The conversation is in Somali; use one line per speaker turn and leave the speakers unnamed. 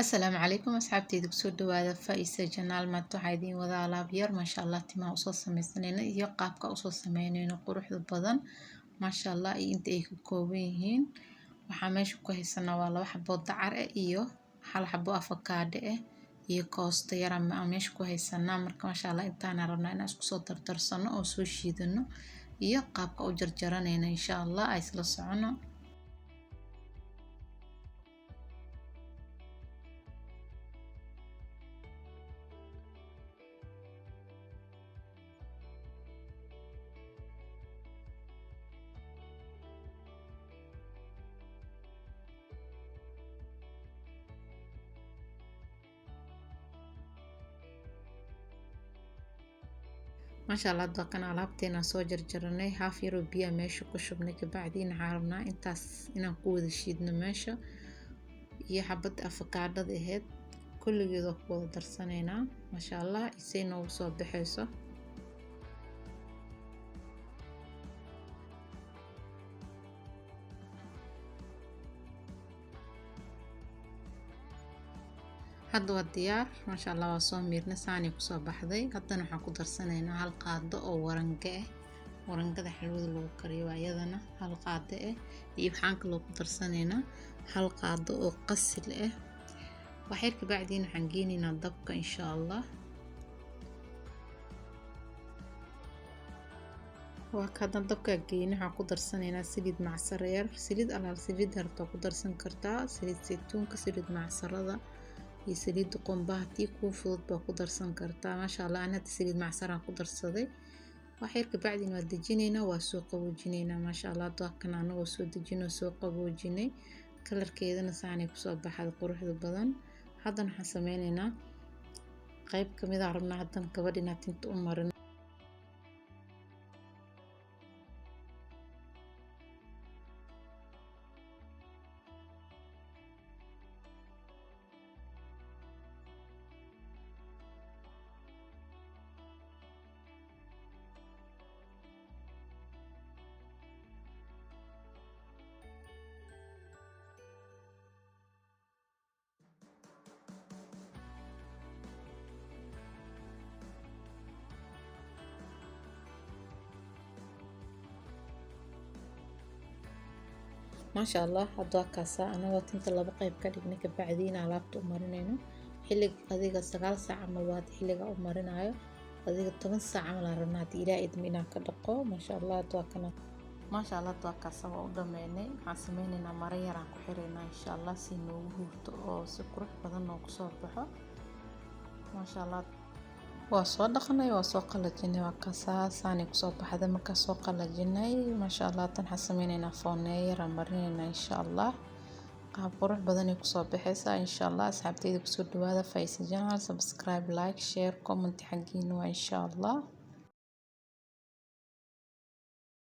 Asalaamu calaykum asxaabteyda kusoo dhawaada Faiza Janaal maanta waxaa idiin wada alaab yar maasha Allah timaha usoo sameysaneyna iyo qaabka usoo sameyneyno quruxda badan maasha Allah iyo inta ay ka kooban yihiin waxaa meesha ku haysanaa waa 2 xabo dacar iyo 1 xabo avocado iyo koosto yar aan meesha ku haysanaa marka maasha Allah intaan rabnaa inaan isku soo dardarsano oo soo shiidano iyo qaabka u jarjaraneyno insha Allah ay isla socono. maasha Allah dadkan alaabteena soo jarjaranay haaf yaro biyo meesha ku shubnay kabacdina waxaan rabnaa intaas inaan ku wada shiidno meesha iyo xabad avocado aheyd kulligeed ku wada darsaneynaa maasha Allah isay noogu soo baxayso. hadda waa diyaar maasha Allah waa soo miirnay saani ku soo baxday haddana waxaan ku darsanaynaa 1 qaado oo warange warangada xalwada lagu kariyo ayadana 1 qaado iyo waxaan kaloo ku darsanaynaa 1 qaado oo qasil waxyar kabacdina waxaan geynaynaa dabka insha Allah. waa kadan dabka geeyna waxaan ku darsanaynaa saliid macsar yar saliid alaal saliid harto ku darsan kartaa saliid saytuunka saliid macsarada iyo saliid qumbaha tii ku fudud baa ku darsan kartaa maasha Allah ana saliid macsaraan ku darsaday waxyar kabacdina waa dejinaynaa waa soo qaboojinaynaa maasha Allah dadkan anagoo soo dejino soo qaboojinay kalarkeedana saanay ku soo baxay quruxda badan haddana waxaan sameynaynaa qayb kamid ah rabnaa haddana gabadhina tinta u marin maasha Allah hadda kaasa anagoo tinta 2 qayb ka dhignay kabacdina alaabta u marinayno xillig adiga 9 saac ama waa xilliga u marinayo adiga 10 saac ama la rabnaa ilaa idmina ka dhaqo maasha Allah dadkana maasha Allah dadkaas waa u dhameynay waxaan sameynaynaa maro yar aan ku xireynaa insha Allah si noogu hurto oo si qurux badan noogu soo baxo maasha Allah waa soo dhaqnay waa soo qalajinay waa kaasaan ku soo baxday marka soo qalajinay maasha Allah tan waxaan sameynaynaa fooneeyar marinaynaa insha Allah qaab qurux badan ay ku soo baxaysaa insha Allah asxaabteyda ku soo dhawaada Faiza Janaal subscribe like share comment xaqiina waa insha Allah.